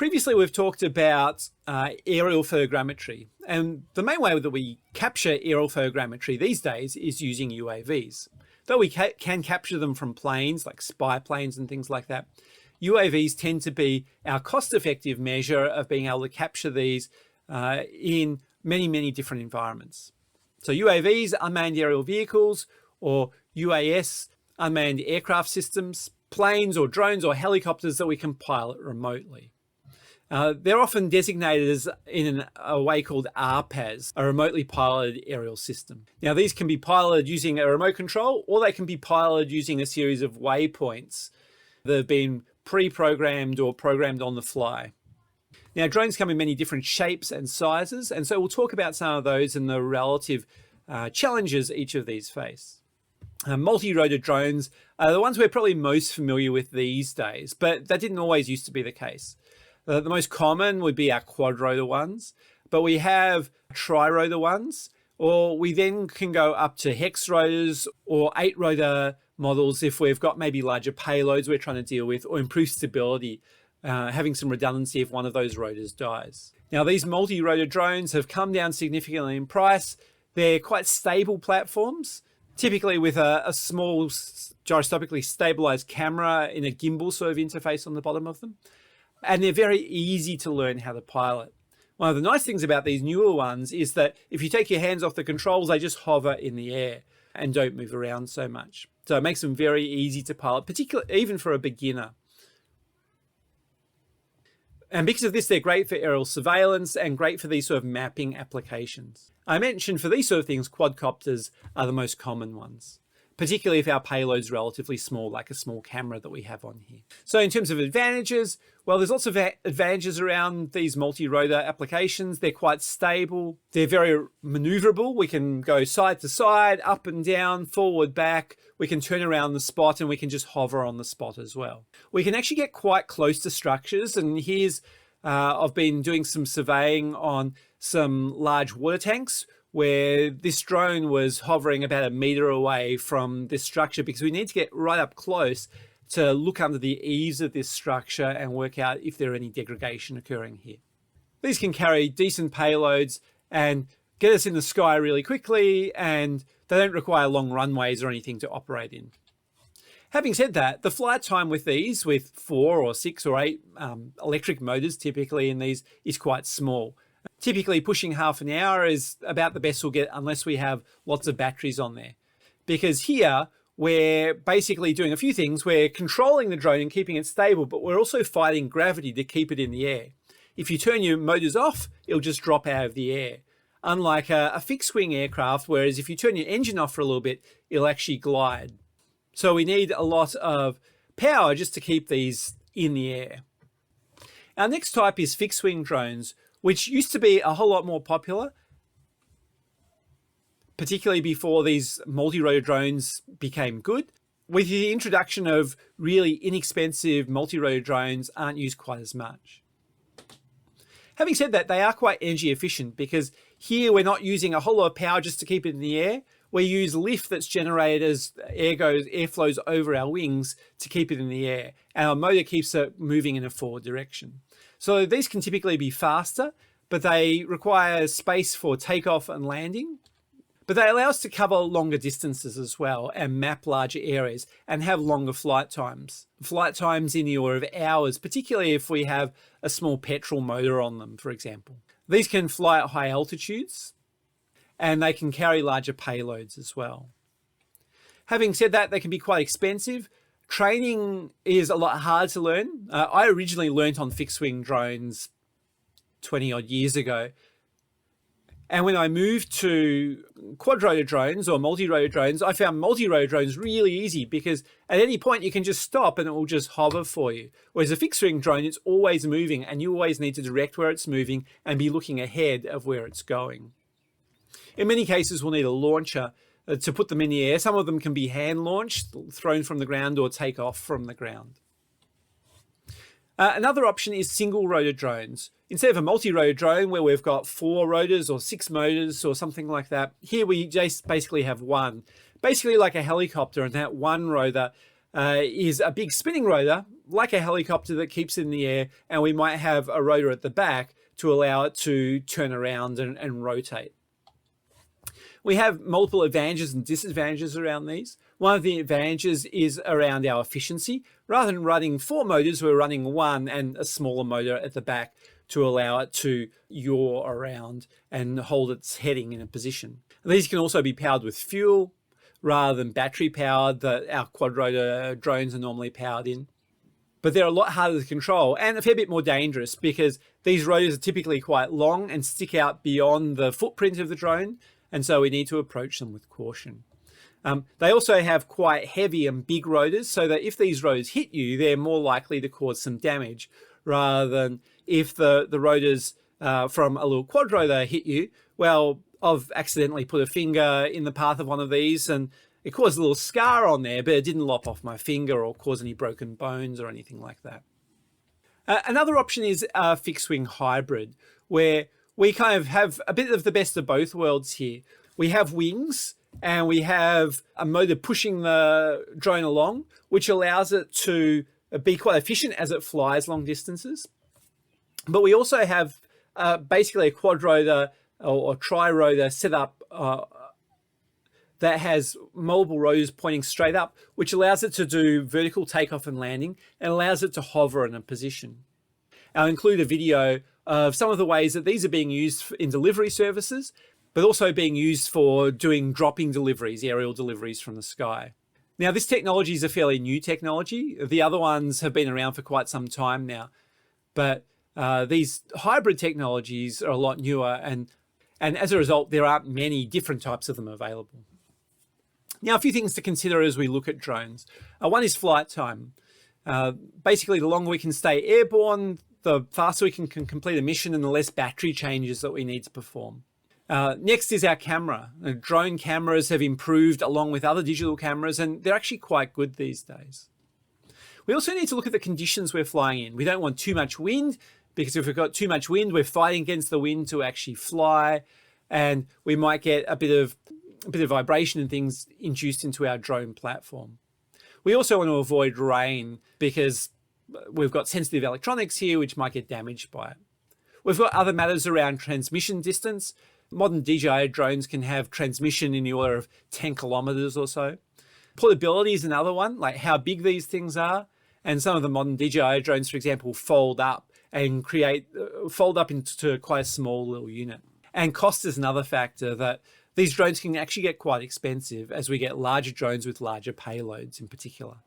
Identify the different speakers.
Speaker 1: Previously, we've talked about aerial photogrammetry, and the main way that we capture aerial photogrammetry these days is using UAVs. Though we can capture them from planes, like spy planes and things like that, UAVs tend to be our cost-effective measure of being able to capture these in many, many different environments. So UAVs, unmanned aerial vehicles, or UAS, unmanned aircraft systems, planes or drones or helicopters that we can pilot remotely. They're often designated as in a way called RPAS, a remotely piloted aerial system. Now, these can be piloted using a remote control, or they can be piloted using a series of waypoints that have been pre-programmed or programmed on the fly. Now, drones come in many different shapes and sizes, and so we'll talk about some of those and the relative challenges each of these face. Multi-rotor drones are the ones we're probably most familiar with these days, but that didn't always used to be the case. The most common would be our quad-rotor ones, but we have tri-rotor ones, or we then can go up to hex rotors or 8-rotor models if we've got maybe larger payloads we're trying to deal with, or improve stability, having some redundancy if one of those rotors dies. Now, these multi-rotor drones have come down significantly in price. They're quite stable platforms, typically with a small gyroscopically stabilized camera in a gimbal sort of interface on the bottom of them. And they're very easy to learn how to pilot. One of the nice things about these newer ones is that if you take your hands off the controls, they just hover in the air and don't move around so much. So it makes them very easy to pilot, particularly even for a beginner. And because of this, they're great for aerial surveillance and great for these sort of mapping applications. I mentioned for these sort of things, quadcopters are the most common ones, particularly if our payload's relatively small, like a small camera that we have on here. So in terms of advantages, well, there's lots of advantages around these multi-rotor applications. They're quite stable. They're very maneuverable. We can go side to side, up and down, forward, back. We can turn around the spot and we can just hover on the spot as well. We can actually get quite close to structures. And here's, I've been doing some surveying on some large water tanks where this drone was hovering about 1 meter away from this structure because we need to get right up close to look under the eaves of this structure and work out if there are any degradation occurring here. These can carry decent payloads and get us in the sky really quickly, and they don't require long runways or anything to operate in. Having said that, the flight time with these, with 4 or 6 or 8 electric motors typically in these, is quite small. Typically pushing half an hour is about the best we'll get unless we have lots of batteries on there. Because here, we're basically doing a few things. We're controlling the drone and keeping it stable, but we're also fighting gravity to keep it in the air. If you turn your motors off, it'll just drop out of the air. Unlike a fixed-wing aircraft, whereas if you turn your engine off for a little bit, it'll actually glide. So we need a lot of power just to keep these in the air. Our next type is fixed-wing drones, which used to be a whole lot more popular, particularly before these multi-rotor drones became good. With the introduction of really inexpensive multi-rotor drones, aren't used quite as much. Having said that, they are quite energy efficient because here we're not using a whole lot of power just to keep it in the air. We use lift that's generated as air flows over our wings to keep it in the air. And our motor keeps it moving in a forward direction. So these can typically be faster, but they require space for takeoff and landing. But they allow us to cover longer distances as well and map larger areas and have longer flight times. Flight times in the order of hours, particularly if we have a small petrol motor on them, for example. These can fly at high altitudes and they can carry larger payloads as well. Having said that, they can be quite expensive. Training is a lot hard to learn. I originally learnt on fixed-wing drones 20 odd years ago. And when I moved to quad-rotor drones or multi-rotor drones, I found multi-rotor drones really easy because at any point you can just stop and it will just hover for you. Whereas a fixed-wing drone, it's always moving and you always need to direct where it's moving and be looking ahead of where it's going. In many cases, we'll need a launcher to put them in the air. Some of them can be hand launched, thrown from the ground, or take off from the ground. Another option is single-rotor drones. Instead of a multi-rotor drone where we've got 4 rotors or 6 motors or something like that, here we just basically have one. Basically like a helicopter, and that one rotor is a big spinning rotor like a helicopter that keeps it in the air, and we might have a rotor at the back to allow it to turn around and rotate. We have multiple advantages and disadvantages around these. One of the advantages is around our efficiency. Rather than running 4 motors, we're running 1 and a smaller motor at the back to allow it to yaw around and hold its heading in a position. These can also be powered with fuel rather than battery powered that our quad-rotor drones are normally powered in. But they're a lot harder to control and a fair bit more dangerous because these rotors are typically quite long and stick out beyond the footprint of the drone, and so we need to approach them with caution. They also have quite heavy and big rotors, so that if these rotors hit you, they're more likely to cause some damage, rather than if the rotors from a little quad rotor hit you. Well, I've accidentally put a finger in the path of one of these and it caused a little scar on there, but it didn't lop off my finger or cause any broken bones or anything like that. Another option is a fixed wing hybrid, where we kind of have a bit of the best of both worlds here. We have wings and we have a motor pushing the drone along, which allows it to be quite efficient as it flies long distances. But we also have basically a quad rotor or tri-rotor set up that has multiple rotors pointing straight up, which allows it to do vertical takeoff and landing and allows it to hover in a position. I'll include a video of some of the ways that these are being used in delivery services, but also being used for doing dropping deliveries, aerial deliveries from the sky. Now, this technology is a fairly new technology. The other ones have been around for quite some time now, but these hybrid technologies are a lot newer, and as a result, there aren't many different types of them available. Now, a few things to consider as we look at drones. One is flight time. Basically, the longer we can stay airborne, the faster we can complete a mission and the less battery changes that we need to perform. Next is our camera. Drone cameras have improved along with other digital cameras, and they're actually quite good these days. We also need to look at the conditions we're flying in. We don't want too much wind, because if we've got too much wind, we're fighting against the wind to actually fly, and we might get a bit of vibration and things induced into our drone platform. We also want to avoid rain because we've got sensitive electronics here which might get damaged by it. We've got other matters around transmission distance. Modern DJI drones can have transmission in the order of 10 kilometers or so. Portability is another one, like how big these things are. And some of the modern DJI drones, for example, fold up into quite a small little unit. And cost is another factor, that these drones can actually get quite expensive as we get larger drones with larger payloads in particular.